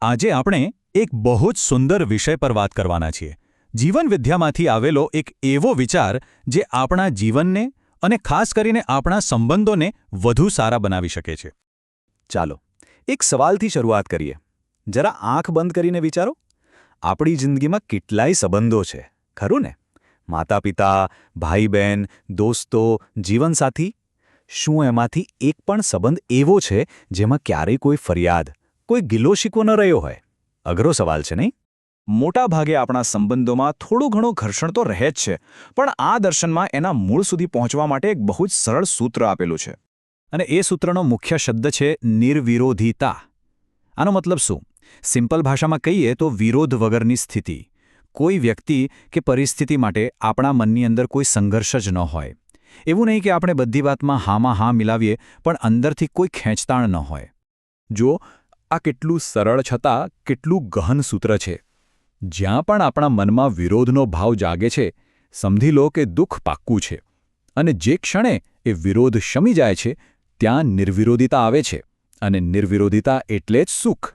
આજે આપણે એક બહુ જ સુંદર વિષય પર વાત કરવાના છીએ. જીવન વિદ્યામાંથી આવેલો એક એવો વિચાર જે આપણા જીવનને અને ખાસ કરીને આપણા સંબંધોને વધુ સારા બનાવી શકે છે. ચાલો એક સવાલથી શરૂઆત કરીએ. જરા આંખ બંધ કરીને વિચારો. આપણી જિંદગીમાં કેટલાય સંબંધો છે, ખરું ને? માતા-પિતા, ભાઈ-બહેન, દોસ્તો, જીવનસાથી. શું એમાંથી એક પણ સંબંધ એવો છે જેમાં ક્યારેય કોઈ ફરિયાદ, કોઈ ગિલો-શિકવો ન રહ્યો હોય? અઘરો સવાલ છે નહીં? મોટા ભાગે આપણા સંબંધોમાં થોડું ઘણું ઘર્ષણ તો રહે જ છે, પણ આ દર્શનમાં એના મૂળ સુધી પહોંચવા માટે એક બહુ જ સરળ સૂત્ર આપેલું છે. અને એ સૂત્રનો મુખ્ય શબ્દ છે નિર્વિરોધીતા. આનો મતલબ શું? સિમ્પલ ભાષામાં કહીએ તો વિરોધ વગરની સ્થિતિ. કોઈ વ્યક્તિ કે પરિસ્થિતિ માટે આપણા મનની અંદર કોઈ સંઘર્ષ જ ન હોય. એવું નહીં કે આપણે બધી વાતમાં હામાં હા મિલાવીએ પણ અંદરથી કોઈ ખેંચતાણ ન હોય. જો આ કેટલું સરળ છતાં કેટલું ગહન સૂત્ર છે. જ્યાં પણ આપણા મનમાં વિરોધનો ભાવ જાગે છે, સમજી લો કે દુઃખ પાક્કું છે. અને જે ક્ષણે એ વિરોધ શમી જાય છે, ત્યાં નિર્વિરોધિતા આવે છે. અને નિર્વિરોધિતા એટલે જ સુખ.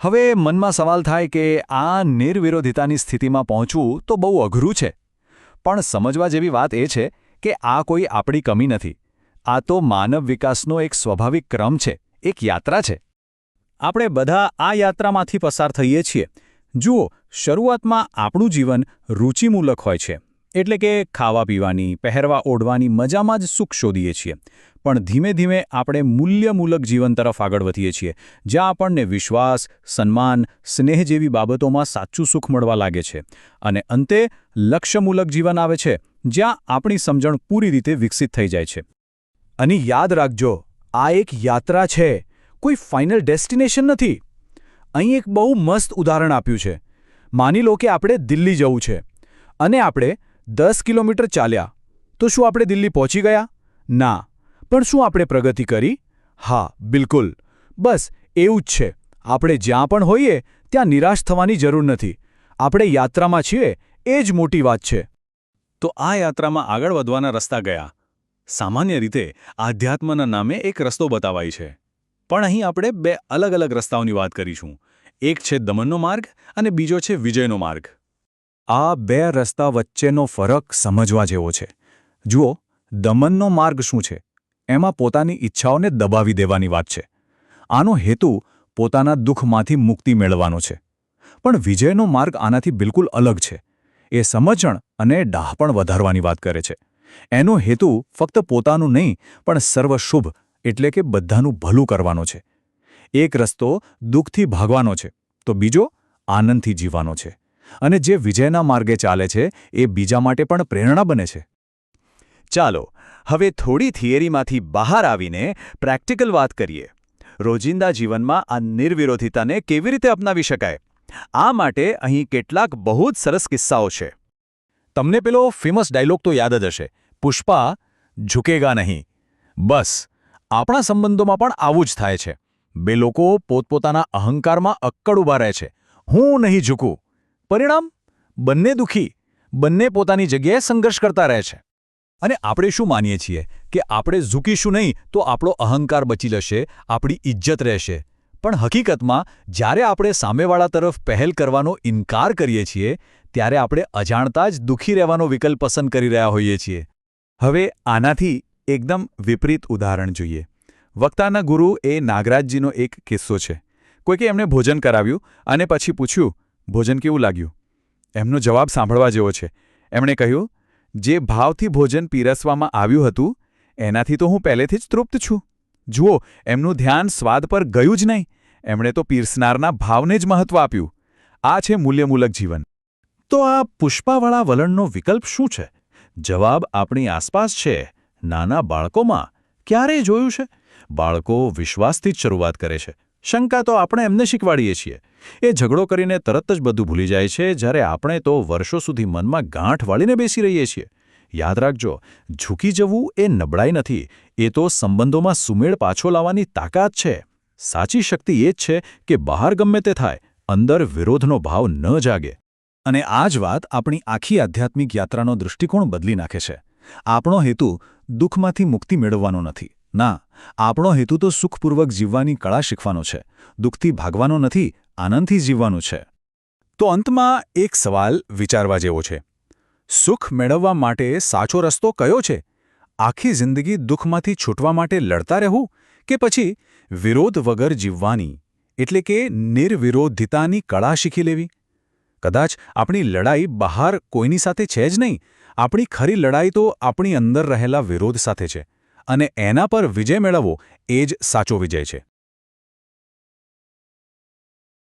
હવે મનમાં સવાલ થાય કે આ નિર્વિરોધિતાની સ્થિતિમાં પહોંચવું તો બહુ અઘરું છે. પણ સમજવા જેવી વાત એ છે કે આ કોઈ આપણી કમી નથી. આ તો માનવ વિકાસનો એક સ્વાભાવિક ક્રમ છે, એક યાત્રા છે. આપણે બધા આ યાત્રામાંથી પસાર થઈએ છીએ. જુઓ, શરૂઆતમાં આપણું જીવન રૂચિમૂલક હોય છે. એટલે કે ખાવા-પીવાની, પહેરવા-ઓઢવાની મજામાં જ સુખ શોધીએ છીએ. પણ ધીમે ધીમે આપણે મૂલ્યમૂલક જીવન તરફ આગળ વધીએ છીએ, જ્યાં આપણને વિશ્વાસ, સન્માન, સ્નેહ જેવી બાબતોમાં સાચું સુખ મળવા લાગે છે. અને અંતે લક્ષ્યમૂલક જીવન આવે છે, જ્યાં આપણી સમજણ પૂરી રીતે વિકસિત થઈ જાય છે. અને યાદ રાખજો, આ એક યાત્રા છે, કોઈ ફાઇનલ ડેસ્ટિનેશન નથી. અહીં એક બહુ મસ્ત ઉદાહરણ આપ્યું છે. માની લો કે આપણે દિલ્હી જવું છે અને આપણે 10 કિલોમીટર ચાલ્યા. તો શું આપણે દિલ્હી પહોંચી ગયા? ના. પણ શું આપણે પ્રગતિ કરી? હા, બિલકુલ. બસ એવું જ છે. આપણે જ્યાં પણ હોઈએ ત્યાં નિરાશ થવાની જરૂર નથી. આપણે યાત્રામાં છીએ, એ જ મોટી વાત છે. તો આ યાત્રામાં આગળ વધવાના રસ્તા ગયા. સામાન્ય રીતે આધ્યાત્મના નામે એક રસ્તો બતાવાય છે. પણ અહીં આપણે બે અલગ અલગ રસ્તાઓની વાત કરીશું. એક છે દમનનો માર્ગ અને બીજો છે વિજયનો માર્ગ. આ બે રસ્તા વચ્ચેનો ફરક સમજવા જેવો છે. જુઓ, દમનનો માર્ગ શું છે? એમાં પોતાની ઈચ્છાઓને દબાવી દેવાની વાત છે. આનો હેતુ પોતાના દુઃખમાંથી મુક્તિ મેળવવાનો છે. પણ વિજયનો માર્ગ આનાથી બિલકુલ અલગ છે. એ સમજણ અને ડાહપણ વધારવાની વાત કરે છે. એનો હેતુ ફક્ત પોતાનું નહીં પણ સર્વશુભ એટલે કે બધાનું ભલું કરવાનો છે. એક રસ્તો દુઃખથી ભાગવાનો છે, તો બીજો આનંદથી જીવવાનો છે. અને જે વિજયના માર્ગે ચાલે છે એ બીજા માટે પણ પ્રેરણા બને છે. ચાલો હવે થોડી થિયરીમાંથી બહાર આવીને પ્રેક્ટિકલ વાત કરીએ. રોજિંદા જીવનમાં આ નિર્વિરોધિતાને કેવી રીતે અપનાવી શકાય? આ માટે અહીં કેટલાક બહુ જ સરસ કિસ્સાઓ છે. તમને પેલો ફેમસ ડાયલોગ તો યાદ જ હશે, પુષ્પા ઝુકેગા નહીં. બસ આપણા સંબંધોમાં પણ આવું જ થાય છે. બે લોકો પોતપોતાના અહંકારમાં અક્કડ ઊભા રહે છે. હું નહીં ઝૂકું. પરિણામ? બંને દુઃખી, બંને પોતાની જગ્યાએ સંઘર્ષ કરતા રહે છે. અને આપણે શું માનીએ છીએ કે આપણે ઝૂકીશું નહીં તો આપણો અહંકાર બચી જશે, આપણી ઇજ્જત રહેશે. પણ હકીકતમાં જ્યારે આપણે સામેવાળા તરફ પહેલ કરવાનો ઇનકાર કરીએ છીએ ત્યારે આપણે અજાણતા જ દુઃખી રહેવાનો વિકલ્પ પસંદ કરી રહ્યા હોઈએ છીએ. હવે આનાથી એકદમ વિપરીત ઉદાહરણ જોઈએ. વક્તાના ગુરુ એ નાગરાજજીનો એક કિસ્સો છે. કોઈકે એમને ભોજન કરાવ્યું અને પછી પૂછ્યું, ભોજન કેવું લાગ્યું? એમનો જવાબ સાંભળવા જેવો છે. એમણે કહ્યું, જે ભાવથી ભોજન પીરસવામાં આવ્યું હતું એનાથી તો હું પહેલેથી જ તૃપ્ત છું. જુઓ, એમનું ધ્યાન સ્વાદ પર ગયું જ નહીં. એમણે તો પીરસનારના ભાવને જ મહત્વ આપ્યું. આ છે મૂલ્યમૂલક જીવન. તો આ પુષ્પાવાળા વલણનો વિકલ્પ શું છે? જવાબ આપણી આસપાસ છે. નાના બાળકોમાં. ક્યારે જોયું છે? બાળકો વિશ્વાસથી જ શરૂઆત કરે છે. શંકા તો આપણે એમને શીખવાડીએ છીએ. એ ઝઘડો કરીને તરત જ બધું ભૂલી જાય છે, જ્યારે આપણે તો વર્ષો સુધી મનમાં ગાંઠ વાળીને બેસી રહીએ છીએ. યાદ રાખજો, ઝૂકી જવું એ નબળાઈ નથી, એ તો સંબંધોમાં સુમેળ પાછો લાવવાની તાકાત છે. સાચી શક્તિ એ જ છે કે બહાર ગમે તે થાય, અંદર વિરોધનો ભાવ ન જાગે. અને આ જ વાત આપણી આખી આધ્યાત્મિક યાત્રાનો દૃષ્ટિકોણ બદલી નાખે છે. આપણો હેતુ દુઃખમાંથી મુક્તિ મેળવવાનો નથી, ના, આપણો હેતુ તો સુખપૂર્વક જીવવાની કળા શીખવાનો છે, દુઃખથી ભાગવાનો નથી, આનંદથી જીવવાનું છે. તો અંતમાં એક સવાલ વિચારવા જેવો છે. સુખ મેળવવા માટે સાચો રસ્તો કયો છે? આખી જિંદગી દુઃખમાંથી છૂટવા માટે લડતા રહેવું કે પછી વિરોધ વગર જીવવાની એટલે કે નિર્વિરોધિતાની કળા શીખી લેવી? કદાચ આપણી લડાઈ બહાર કોઈની સાથે છે જ નહીં, આપણી ખરી લડાઈ તો આપણી અંદર રહેલા વિરોધ સાથે છે, અને એના પર વિજય મેળવવો એ જ સાચો વિજય છે.